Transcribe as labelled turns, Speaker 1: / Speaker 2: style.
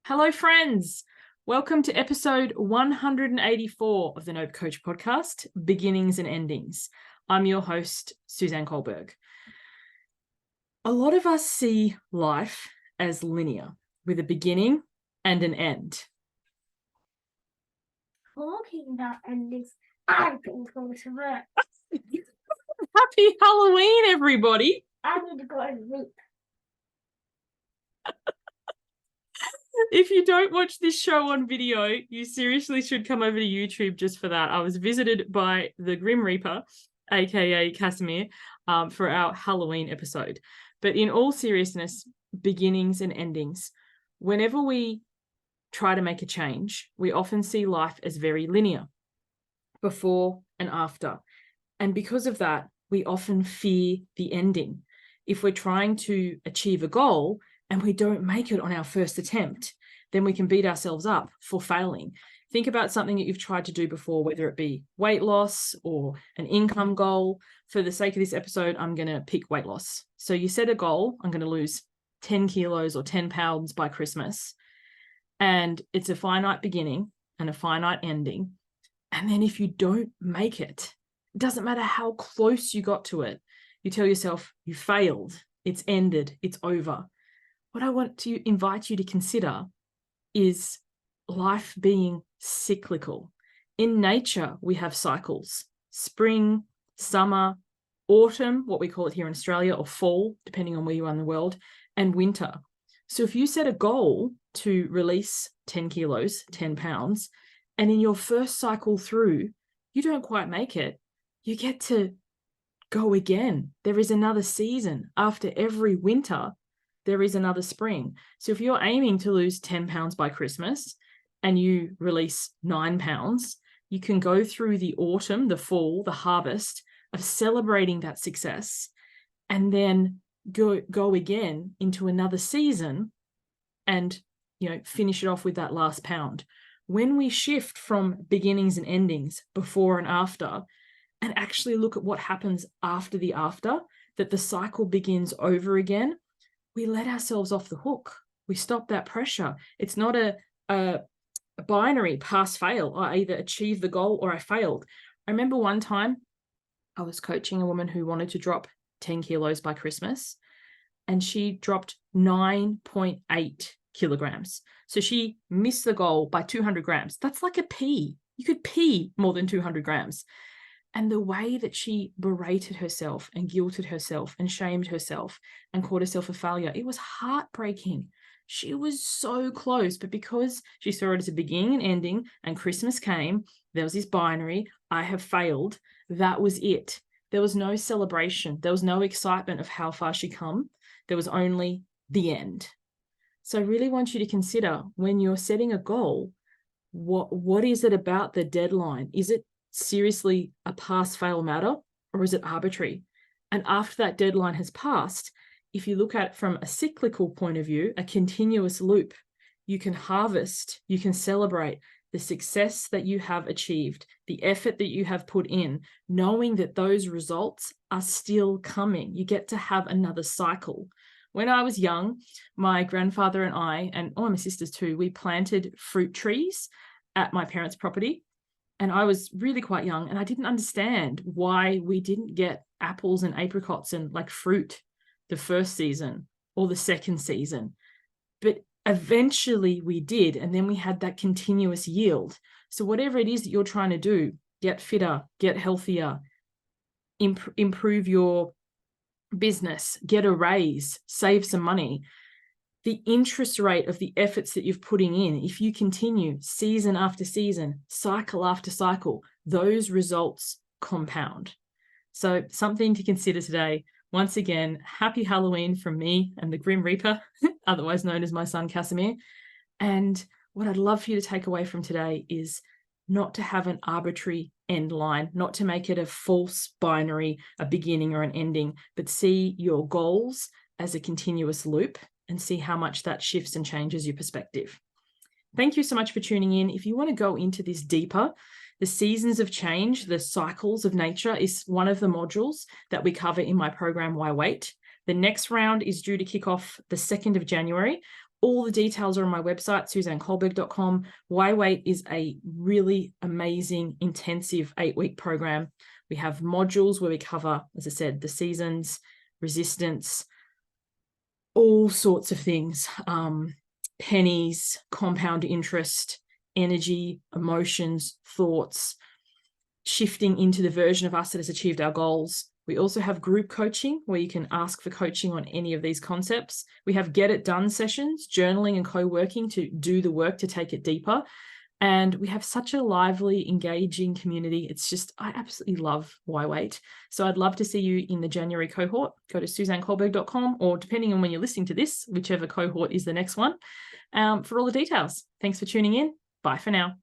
Speaker 1: Hello, friends. Welcome to episode 184 of the Nope Coach podcast, Beginnings and Endings. I'm your host, Suzanne Culberg. A lot of us see life as linear, with a beginning and an end.
Speaker 2: Talking about endings, I've been going to work.
Speaker 1: Happy Halloween, everybody.
Speaker 2: I need to go and sleep.
Speaker 1: If you don't watch this show on video, you seriously should come over to YouTube just for that. I was visited by the Grim Reaper, aka Casimir, for our Halloween episode. But in all seriousness, beginnings and endings. Whenever we try to make a change, we often see life as very linear, before and after. And because of that, we often fear the ending. If we're trying to achieve a goal and we don't make it on our first attempt, then we can beat ourselves up for failing. Think about something that you've tried to do before, whether it be weight loss or an income goal. For the sake of this episode, I'm going to pick weight loss. So you set a goal, I'm going to lose 10 kilos or 10 pounds by Christmas. And it's a finite beginning and a finite ending. And then if you don't make it, it doesn't matter how close you got to it. You tell yourself you failed, it's ended, it's over. What I want to invite you to consider is life being cyclical. In nature, we have cycles: spring, summer, autumn, what we call it here in Australia, or fall, depending on where you are in the world, and winter. So if you set a goal to release 10 kilos, 10 pounds, and in your first cycle through, you don't quite make it, you get to go again. There is another season. After every winter, there is another spring. So if you're aiming to lose 10 pounds by Christmas and you release 9 pounds, you can go through the autumn, the fall, the harvest of celebrating that success, and then go again into another season and finish it off with that last pound. When we shift from beginnings and endings, before and after, and actually look at what happens after the after, that the cycle begins over again, we let ourselves off the hook. We stop that pressure. It's not a binary pass fail. I either achieve the goal or I failed. I remember one time I was coaching a woman who wanted to drop 10 kilos by Christmas, and she dropped 9.8 kilograms. So she missed the goal by 200 grams. That's like a pea. You could pee more than 200 grams. And the way that she berated herself and guilted herself and shamed herself and called herself a failure, it was heartbreaking. She was so close, but because she saw it as a beginning and ending, and Christmas came, there was this binary, I have failed. That was it. There was no celebration. There was no excitement of how far she'd come. There was only the end. So I really want you to consider, when you're setting a goal, what is it about the deadline? Is it seriously a pass-fail matter, or is it arbitrary? And after that deadline has passed, if you look at it from a cyclical point of view, a continuous loop, you can harvest, you can celebrate the success that you have achieved, the effort that you have put in, knowing that those results are still coming. You get to have another cycle. When I was young, my grandfather and I, and all my sisters too, we planted fruit trees at my parents' property. And I was really quite young, and I didn't understand why we didn't get apples and apricots and like fruit the first season or the second season. But eventually we did, and then we had that continuous yield. So whatever it is that you're trying to do, get fitter, get healthier, improve your business, get a raise, save some money. The interest rate of the efforts that you're putting in, if you continue season after season, cycle after cycle, those results compound. So something to consider today. Once again, happy Halloween from me and the Grim Reaper, otherwise known as my son Casimir. And what I'd love for you to take away from today is not to have an arbitrary end line, not to make it a false binary, a beginning or an ending, but see your goals as a continuous loop and see how much that shifts and changes your perspective. Thank you so much for tuning in. If you want to go into this deeper, the seasons of change, the cycles of nature, is one of the modules that we cover in my program, Why Wait? The next round is due to kick off the 2nd of January. All the details are on my website, suzanneculberg.com. Why Wait is a really amazing, intensive 8-week program. We have modules where we cover, as I said, the seasons, resistance, all sorts of things, pennies, compound interest, energy, emotions, thoughts, shifting into the version of us that has achieved our goals. We also have group coaching where you can ask for coaching on any of these concepts. We have get it done sessions, journaling and co-working to do the work to take it deeper. And we have such a lively, engaging community. It's just, I absolutely love Why Wait. So I'd love to see you in the January cohort. Go to suzanneculberg.com, or depending on when you're listening to this, whichever cohort is the next one, for all the details. Thanks for tuning in. Bye for now.